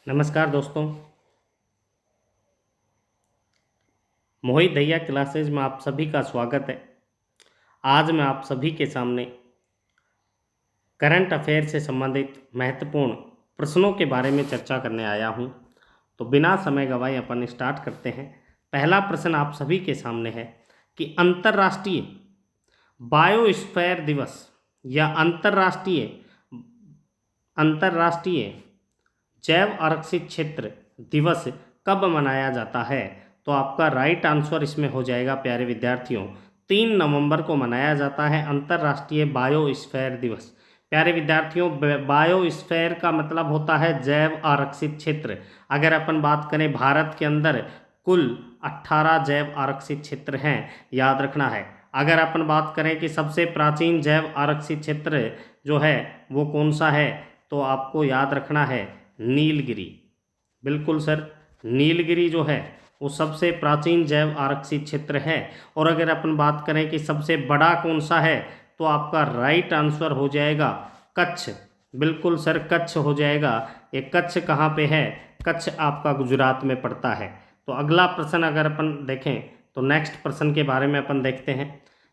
नमस्कार दोस्तों। मोहित दहिया क्लासेज में आप सभी का स्वागत है। आज मैं आप सभी के सामने करंट अफेयर से संबंधित महत्वपूर्ण प्रश्नों के बारे में चर्चा करने आया हूं। तो बिना समय गवाए अपन स्टार्ट करते हैं। पहला प्रश्न आप सभी के सामने है कि अंतर्राष्ट्रीय बायोस्फीयर दिवस या अंतर्राष्ट्रीय जैव आरक्षित क्षेत्र दिवस कब मनाया जाता है? तो आपका राइट आंसर इसमें हो जाएगा प्यारे विद्यार्थियों, 3 नवंबर को मनाया जाता है अंतर्राष्ट्रीय बायोस्फीयर दिवस। प्यारे विद्यार्थियों, बायोस्फीयर का मतलब होता है जैव आरक्षित क्षेत्र। अगर अपन बात करें भारत के अंदर कुल 18 जैव आरक्षित क्षेत्र हैं, याद रखना है। अगर अपन बात करें कि सबसे प्राचीन जैव आरक्षित क्षेत्र जो है वो कौन सा है, तो आपको याद रखना है नीलगिरी। बिल्कुल सर, नीलगिरी जो है वो सबसे प्राचीन जैव आरक्षित क्षेत्र है। और अगर अपन बात करें कि सबसे बड़ा कौन सा है, तो आपका राइट आंसर हो जाएगा कच्छ। बिल्कुल सर, कच्छ हो जाएगा। ये कच्छ कहाँ पे है? कच्छ आपका गुजरात में पड़ता है। तो अगला प्रश्न अगर अपन देखें तो नेक्स्ट प्रश्न के बारे में अपन देखते हैं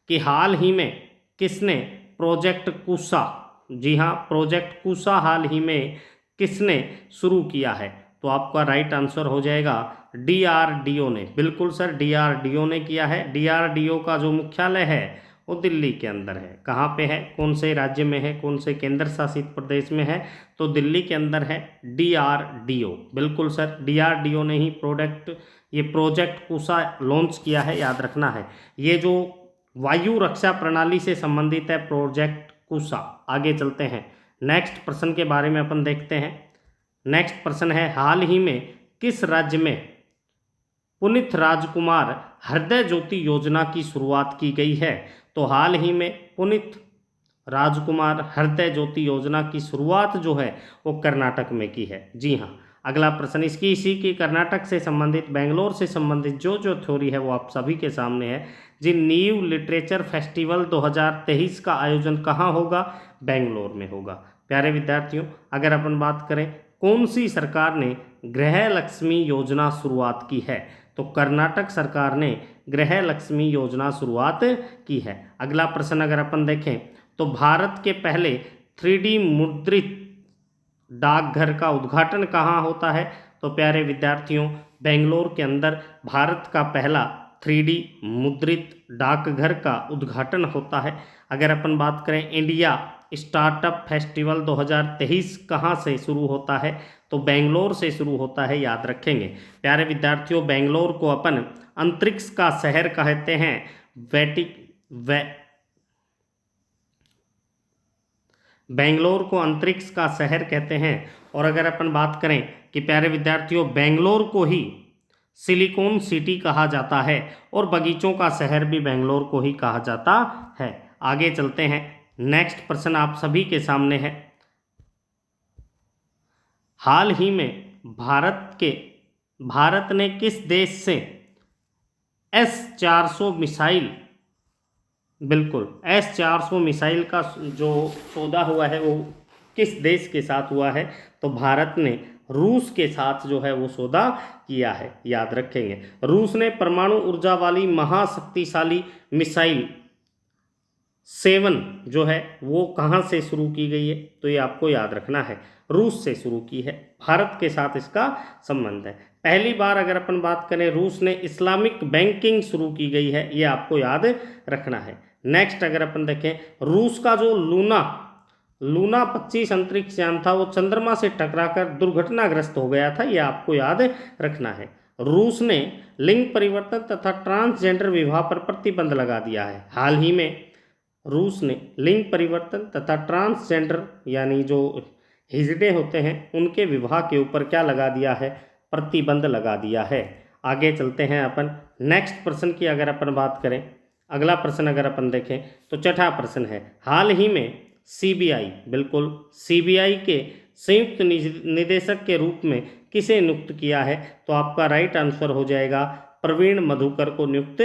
कि हाल ही में किसने प्रोजेक्ट कुशा, जी हाँ प्रोजेक्ट कुशा हाल ही में किसने शुरू किया है? तो आपका राइट आंसर हो जाएगा डीआरडीओ ने। बिल्कुल सर, डीआरडीओ ने किया है। डीआरडीओ का जो मुख्यालय है वो दिल्ली के अंदर है। कहाँ पे है, कौन से राज्य में है, कौन से केंद्र शासित प्रदेश में है? तो दिल्ली के अंदर है डीआरडीओ। बिल्कुल सर, डीआरडीओ ने ही ये प्रोजेक्ट कुशा लॉन्च किया है, याद रखना है। ये जो वायु रक्षा प्रणाली से संबंधित है प्रोजेक्ट कुशा। आगे चलते हैं, नेक्स्ट प्रश्न के बारे में अपन देखते हैं। नेक्स्ट प्रश्न है, हाल ही में किस राज्य में पुनीत राजकुमार हृदय ज्योति योजना की शुरुआत की गई है? तो हाल ही में पुनीत राजकुमार हृदय ज्योति योजना की शुरुआत जो है वो कर्नाटक में की है। जी हाँ। अगला प्रश्न इसी की कर्नाटक से संबंधित, बेंगलोर से संबंधित जो थ्योरी है वो आप सभी के सामने है। जी, न्यू लिटरेचर फेस्टिवल 2023 का आयोजन कहाँ होगा? बेंगलोर में होगा। प्यारे विद्यार्थियों, अगर अपन बात करें कौन सी सरकार ने गृह लक्ष्मी योजना शुरुआत की है, तो कर्नाटक सरकार ने गृह लक्ष्मी योजना शुरुआत की है। अगला प्रश्न अगर अपन देखें तो भारत के पहले 3D मुद्रित डाकघर का उद्घाटन कहाँ होता है? तो प्यारे विद्यार्थियों, बेंगलोर के अंदर भारत का पहला 3D मुद्रित डाकघर का उद्घाटन होता है। अगर अपन बात करें इंडिया स्टार्टअप फेस्टिवल 2023 कहाँ से शुरू होता है, तो बेंगलोर से शुरू होता है, याद रखेंगे। प्यारे विद्यार्थियों, बेंगलोर को अपन अंतरिक्ष का शहर कहते हैं। बेंगलोर को अंतरिक्ष का शहर कहते हैं। और अगर अपन बात करें कि प्यारे विद्यार्थियों, बेंगलोर को ही सिलिकॉन सिटी कहा जाता है और बगीचों का शहर भी बेंगलोर को ही कहा जाता है। आगे चलते हैं, नेक्स्ट प्रश्न आप सभी के सामने है। हाल ही में भारत ने किस देश से S-400 मिसाइल, बिल्कुल S-400 मिसाइल का जो सौदा हुआ है वो किस देश के साथ हुआ है? तो भारत ने रूस के साथ जो है वो सौदा किया है, याद रखेंगे। रूस ने परमाणु ऊर्जा वाली महाशक्तिशाली मिसाइल 7 जो है वो कहाँ से शुरू की गई है? तो ये आपको याद रखना है, रूस से शुरू की है। भारत के साथ इसका संबंध है। पहली बार अगर अपन बात करें, रूस ने इस्लामिक बैंकिंग शुरू की गई है, ये आपको याद रखना है। नेक्स्ट अगर अपन देखें, रूस का जो लूना 25 अंतरिक्ष यान था वो चंद्रमा से टकराकर दुर्घटनाग्रस्त हो गया था, ये आपको याद रखना है। रूस ने लिंग परिवर्तन तथा ट्रांसजेंडर विवाह पर प्रतिबंध लगा दिया है। हाल ही में रूस ने लिंग परिवर्तन तथा ट्रांसजेंडर यानी जो हिजड़े होते हैं उनके विवाह के ऊपर क्या लगा दिया है? प्रतिबंध लगा दिया है। आगे चलते हैं अपन, नेक्स्ट प्रश्न की अगर अपन बात करें, अगला प्रश्न अगर अपन देखें तो छठा प्रश्न है, हाल ही में सीबीआई, बिल्कुल सीबीआई के संयुक्त निदेशक के रूप में किसे नियुक्त किया है? तो आपका राइट आंसर हो जाएगा प्रवीण मधुकर को नियुक्त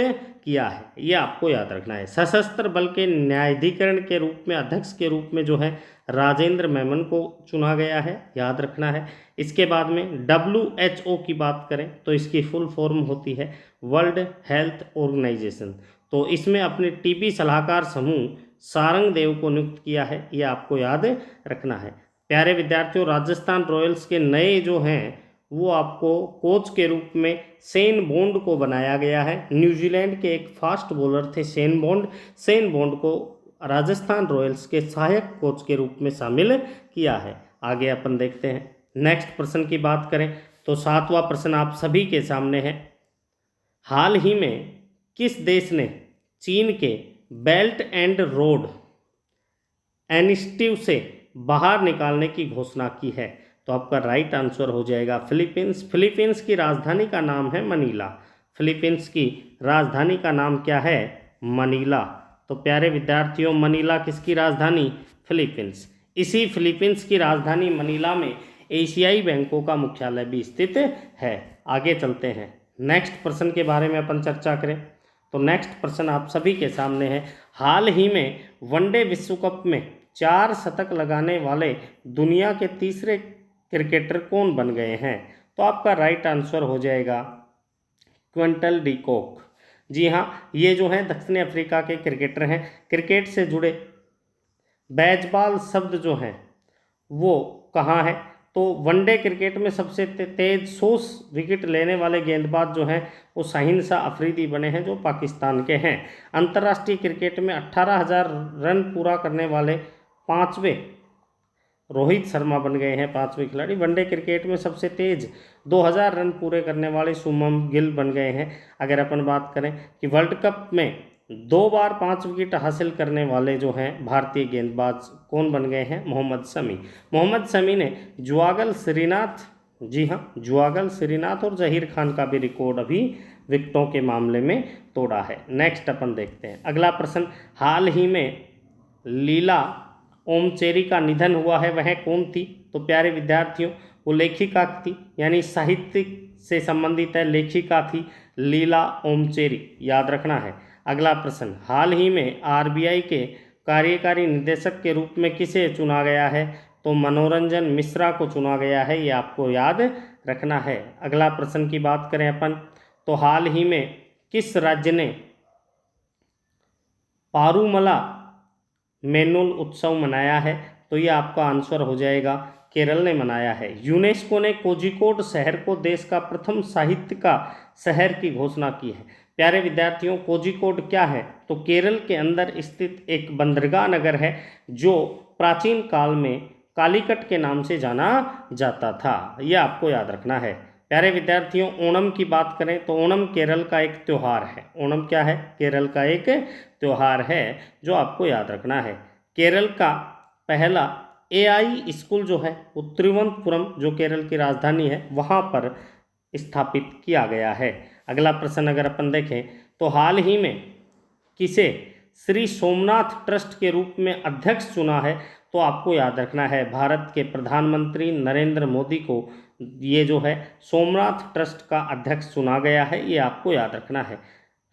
किया है, ये आपको याद रखना है। सशस्त्र बल के न्यायाधिकरण के रूप में अध्यक्ष के रूप में जो है राजेंद्र मेनन को चुना गया है, याद रखना है। इसके बाद में WHO की बात करें तो इसकी फुल फॉर्म होती है वर्ल्ड हेल्थ ऑर्गेनाइजेशन। तो इसमें अपने टीबी सलाहकार समूह सारंग देव को नियुक्त किया है, ये आपको याद रखना है। प्यारे विद्यार्थियों, राजस्थान रॉयल्स के नए जो हैं वो आपको कोच के रूप में शेन बॉन्ड को बनाया गया है। न्यूजीलैंड के एक फास्ट बॉलर थे शेन बॉन्ड को राजस्थान रॉयल्स के सहायक कोच के रूप में शामिल किया है। आगे अपन देखते हैं। नेक्स्ट प्रश्न की बात करें तो 7वां प्रश्न आप सभी के सामने है। हाल ही में किस देश ने चीन के बेल्ट एंड रोड इनिशिएटिव से बाहर निकालने की घोषणा की है? तो आपका राइट आंसर हो जाएगा फिलीपींस। फिलीपींस की राजधानी का नाम है मनीला। फिलीपींस की राजधानी का नाम क्या है? मनीला। तो प्यारे विद्यार्थियों, मनीला किसकी राजधानी? फिलीपींस। इसी फिलीपींस की राजधानी मनीला में एशियाई बैंकों का मुख्यालय भी स्थित है। आगे चलते हैं, नेक्स्ट प्रश्न के बारे में अपन चर्चा करें तो नेक्स्ट प्रश्न आप सभी के सामने है। हाल ही में वनडे विश्व कप में 4 शतक लगाने वाले दुनिया के तीसरे क्रिकेटर कौन बन गए हैं? तो आपका राइट आंसर हो जाएगा क्विंटन डी कॉक। जी हाँ, ये जो है दक्षिण अफ्रीका के क्रिकेटर हैं। क्रिकेट से जुड़े बेसबॉल शब्द जो हैं वो कहाँ है? तो वनडे क्रिकेट में सबसे तेज 100 विकेट लेने वाले गेंदबाज जो हैं वो शाहीन शाह अफरीदी बने हैं, जो पाकिस्तान के हैं। अंतर्राष्ट्रीय क्रिकेट में 18,000 रन पूरा करने वाले 5वें रोहित शर्मा बन गए हैं, 5वें खिलाड़ी। वनडे क्रिकेट में सबसे तेज 2000 रन पूरे करने वाले शुभमन गिल बन गए हैं। अगर अपन बात करें कि वर्ल्ड कप में 2 बार 5 विकेट हासिल करने वाले जो हैं भारतीय गेंदबाज कौन बन गए हैं? मोहम्मद शमी। मोहम्मद शमी ने जुआगल श्रीनाथ, जी हाँ, जुआगल श्रीनाथ और जहीर खान का भी रिकॉर्ड अभी विकेटों के मामले में तोड़ा है। नेक्स्ट अपन देखते हैं अगला प्रश्न। हाल ही में लीला ओमचेरी का निधन हुआ है, वह कौन थी? तो प्यारे विद्यार्थियों, वो लेखिका थी, यानी साहित्य से संबंधित है, लेखिका थी लीला ओमचेरी, याद रखना है। अगला प्रश्न। हाल ही में आरबीआई के कार्यकारी निदेशक के रूप में किसे चुना गया है? तो मनोरंजन मिश्रा को चुना गया है, ये आपको याद रखना है। अगला प्रश्न की बात करें अपन तो हाल ही में किस राज्य ने पारूमला मेनुल उत्सव मनाया है? तो ये आपका आंसर हो जाएगा केरल ने मनाया है। यूनेस्को ने कोझिकोड शहर को देश का प्रथम साहित्य का शहर की घोषणा की है। प्यारे विद्यार्थियों, कोझिकोड क्या है? तो केरल के अंदर स्थित एक बंदरगाह नगर है जो प्राचीन काल में कालीकट के नाम से जाना जाता था, यह आपको याद रखना है। प्यारे विद्यार्थियों, ओणम की बात करें तो ओणम केरल का एक त्यौहार है। ओणम क्या है? केरल का एक त्यौहार है जो आपको याद रखना है। केरल का पहला AI स्कूल जो है वो तिरुवनंतपुरम, जो केरल की राजधानी है, वहाँ पर स्थापित किया गया है। अगला प्रश्न अगर अपन देखें तो हाल ही में किसे श्री सोमनाथ ट्रस्ट के रूप में अध्यक्ष चुना है? तो आपको याद रखना है भारत के प्रधानमंत्री नरेंद्र मोदी को ये जो है सोमनाथ ट्रस्ट का अध्यक्ष चुना गया है, ये आपको याद रखना है।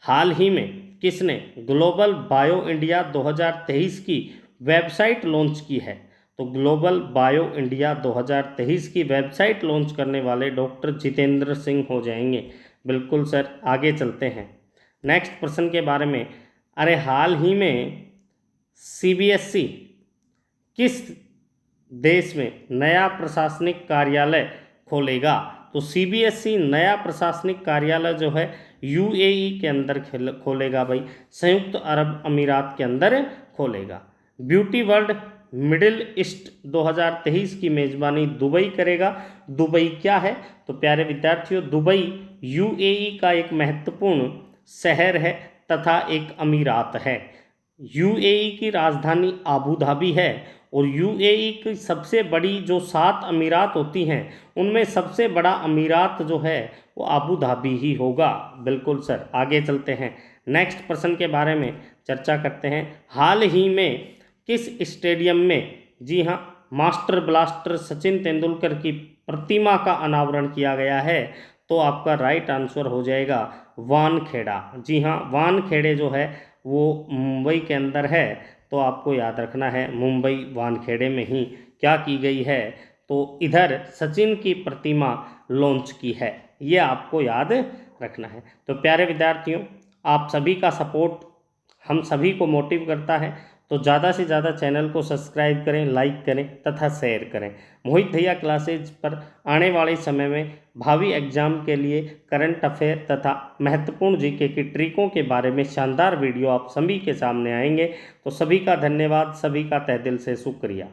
हाल ही में किसने ग्लोबल बायो इंडिया 2023 की वेबसाइट लॉन्च की है? तो ग्लोबल बायो इंडिया 2023 की वेबसाइट लॉन्च करने वाले डॉक्टर जितेंद्र सिंह हो जाएंगे। बिल्कुल सर, आगे चलते हैं नेक्स्ट प्रश्न के बारे में। अरे हाल ही में CBSE किस देश में नया प्रशासनिक कार्यालय खोलेगा? तो CBSE नया प्रशासनिक कार्यालय जो है UAE के अंदर खोलेगा भाई, संयुक्त अरब अमीरात के अंदर खोलेगा। ब्यूटी वर्ल्ड मिडिल ईस्ट 2023 की मेज़बानी दुबई करेगा। दुबई क्या है? तो प्यारे विद्यार्थियों, दुबई UAE का एक महत्वपूर्ण शहर है तथा एक अमीरात है। UAE की राजधानी आबू धाबी है और UAE की सबसे बड़ी जो 7 अमीरात होती हैं उनमें सबसे बड़ा अमीरात जो है वो आबू धाबी ही होगा। बिल्कुल सर, आगे चलते हैं नेक्स्ट प्रश्न के बारे में चर्चा करते हैं। हाल ही में किस स्टेडियम में, जी हाँ, मास्टर ब्लास्टर सचिन तेंदुलकर की प्रतिमा का अनावरण किया गया है? तो आपका राइट आंसर हो जाएगा वानखेड़ा। जी हाँ, वानखेड़े जो है वो मुंबई के अंदर है, तो आपको याद रखना है मुंबई वानखेड़े में ही क्या की गई है, तो इधर सचिन की प्रतिमा लॉन्च की है, ये आपको याद रखना है। तो प्यारे विद्यार्थियों, आप सभी का सपोर्ट हम सभी को मोटिव करता है, तो ज़्यादा से ज़्यादा चैनल को सब्सक्राइब करें, लाइक करें तथा शेयर करें। मोहित भैया क्लासेज पर आने वाले समय में भावी एग्जाम के लिए करंट अफेयर तथा महत्वपूर्ण जीके की ट्रिकों के बारे में शानदार वीडियो आप सभी के सामने आएंगे। तो सभी का धन्यवाद, सभी का तहे दिल से शुक्रिया।